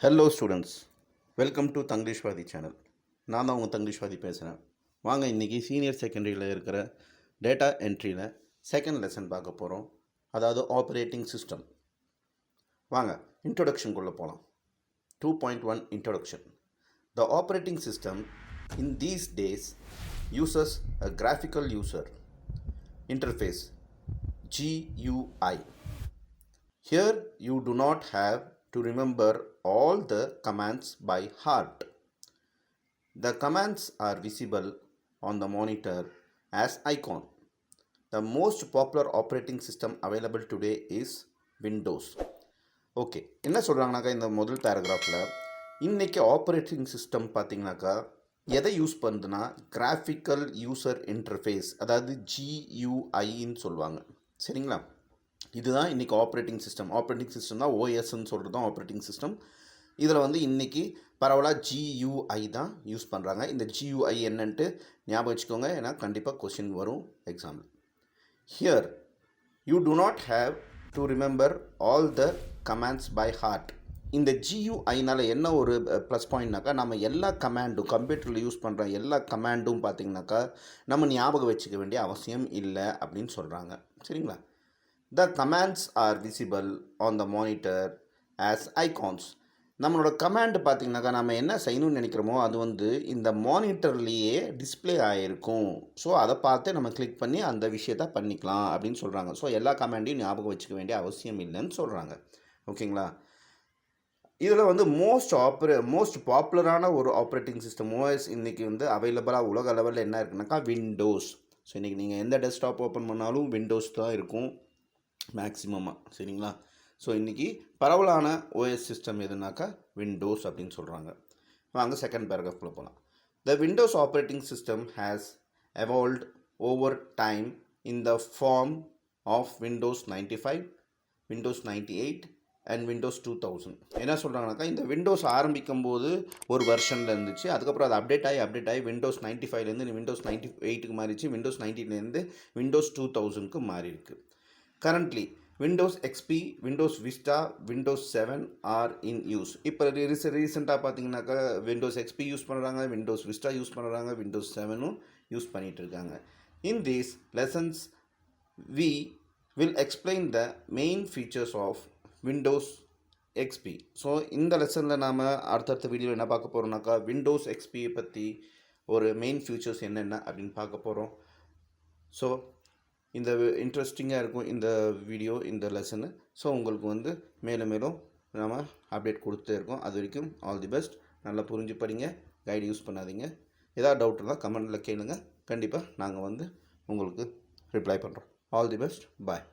Hello students, welcome to தங்கிலீஷ்வாதி channel. நான் தான் உங்கள் தங்கிலீஷ்வாதி பேசுகிறேன். வாங்க இன்றைக்கி சீனியர் செகண்டரியில் இருக்கிற டேட்டா என்ட்ரியில் செகண்ட் லெசன் பார்க்க போகிறோம். அதாவது ஆப்ரேட்டிங் சிஸ்டம். வாங்க இன்ட்ரொடக்ஷனுக்குள்ளே போகலாம். 2.1 Introduction. The operating system in these days uses a graphical user interface GUI. Here you do not have to remember all the commands by heart. The commands are visible on the monitor as icon. The most popular operating system available today is Windows. Okay, என்ன சொல்கிறாங்கனாக்கா இந்த முதல் பேராகிராஃபில் இன்றைக்கி operating system பார்த்திங்கனாக்கா எதை use பண்ணுதுன்னா graphical user interface, அதாவது GUIன்னு சொல்லுவாங்க. சரிங்களா? இதுதான் இன்றைக்கி ஆப்ரேட்டிங் சிஸ்டம். ஆப்ரேட்டிங் சிஸ்டம் தான் ஓஎஸ்ன்னு சொல்கிறது தான் ஆப்ரேட்டிங் சிஸ்டம். இதில் வந்து இன்றைக்கி பரவலாக GUI தான் யூஸ் பண்ணுறாங்க. இந்த GUI என்னன்ட்டு ஞாபகம் வச்சுக்கோங்க, ஏன்னா கண்டிப்பாக கொஸ்டின் வரும் எக்ஸாமில். Here you do not have to remember all the commands by heart. இந்த GUIனால் என்ன ஒரு ப்ளஸ் பாயிண்ட்னாக்கா, நம்ம எல்லா கமாண்டும் கம்ப்யூட்டரில் யூஸ் பண்ணுற எல்லா கமாண்டும் பார்த்திங்கனாக்கா நம்ம ஞாபகம் வச்சுக்க வேண்டிய அவசியம் இல்லை அப்படின்னு சொல்கிறாங்க. சரிங்களா? The commands are visible on the monitor as icons. நம்மளோட கமாண்ட் பார்த்திங்கனாக்கா நம்ம என்ன செய்யணும்னு நினைக்கிறோமோ அது வந்து இந்த மானிட்டர்லேயே டிஸ்பிளே ஆகிருக்கும். ஸோ அதை பார்த்து நம்ம கிளிக் பண்ணி அந்த விஷயத்தை பண்ணிக்கலாம் அப்படின்னு சொல்கிறாங்க. ஸோ எல்லா கமாண்டையும் ஞாபகம் வச்சுக்க வேண்டிய அவசியம் இல்லைன்னு சொல்கிறாங்க. ஓகேங்களா? இதில் வந்து மோஸ்ட் பாப்புலரான ஒரு ஆப்ரேட்டிங் சிஸ்டம் ஓஎஸ் இன்றைக்கி வந்து அவைலபிளாக உலக அளவில் என்ன இருக்குனாக்கா விண்டோஸ். ஸோ இன்றைக்கி நீங்கள் எந்த டெஸ்க்டாப் ஓப்பன் பண்ணாலும் விண்டோஸ் தான் இருக்கும் மேக்ஸிமமாக. சரிங்களா? ஸோ இன்றைக்கி பரவலான ஓஎஸ் சிஸ்டம் எதுனாக்கா விண்டோஸ் அப்படின்னு சொல்கிறாங்க. வாங்க செகண்ட் பேராகிராஃபில் போகலாம். The Windows operating system has evolved over time in the form of Windows 95, Windows 98 and Windows 2000. என்ன சொல்கிறாங்கனாக்கா, இந்த விண்டோஸ் ஆரம்பிக்கும் போது ஒரு வெர்ஷனில் இருந்துச்சு, அதுக்கப்புறம் அது அப்டேட் ஆகி விண்டோஸ் 95லேருந்து விண்டோஸ் 98க்கு மாறிடுச்சு, விண்டோஸ் 90லேருந்து விண்டோஸ் 2000க்கு மாறி இருக்குது. Currently, Windows XP, Windows Vista, Windows 7 are in use. இப்போ ரீசெண்டாக பார்த்தீங்கன்னாக்கா விண்டோஸ் XP யூஸ் பண்ணுறாங்க, விண்டோஸ் விஸ்டா யூஸ் பண்ணுறாங்க, விண்டோஸ் 7ம் யூஸ் பண்ணிகிட்டு இருக்காங்க. In these lessons, we will explain the main features of Windows XP. So இந்த லெசனில் நாம் அடுத்தடுத்த வீடியோவில் என்ன பார்க்க போகிறோம்னாக்கா விண்டோஸ் XPயை பற்றி ஒரு மெயின் ஃபியூச்சர்ஸ் என்னென்ன அப்படின்னு பார்க்க போகிறோம். ஸோ இந்த இன்ட்ரெஸ்டிங்காக இருக்கும் இந்த வீடியோ, இந்த லெசனு. ஸோ உங்களுக்கு வந்து மேலும் மேலும் நம்ம அப்டேட் கொடுத்துட்டே இருக்கோம். அது வரைக்கும் ஆல் தி பெஸ்ட். நல்லா புரிஞ்சு படிங்க, கைடு யூஸ் பண்ணாதீங்க. ஏதாவது டவுட் இருந்தால் கமெண்டில் கேளுங்க, கண்டிப்பாக நாங்கள் வந்து உங்களுக்கு ரிப்ளை பண்ணுறோம். All the best, bye.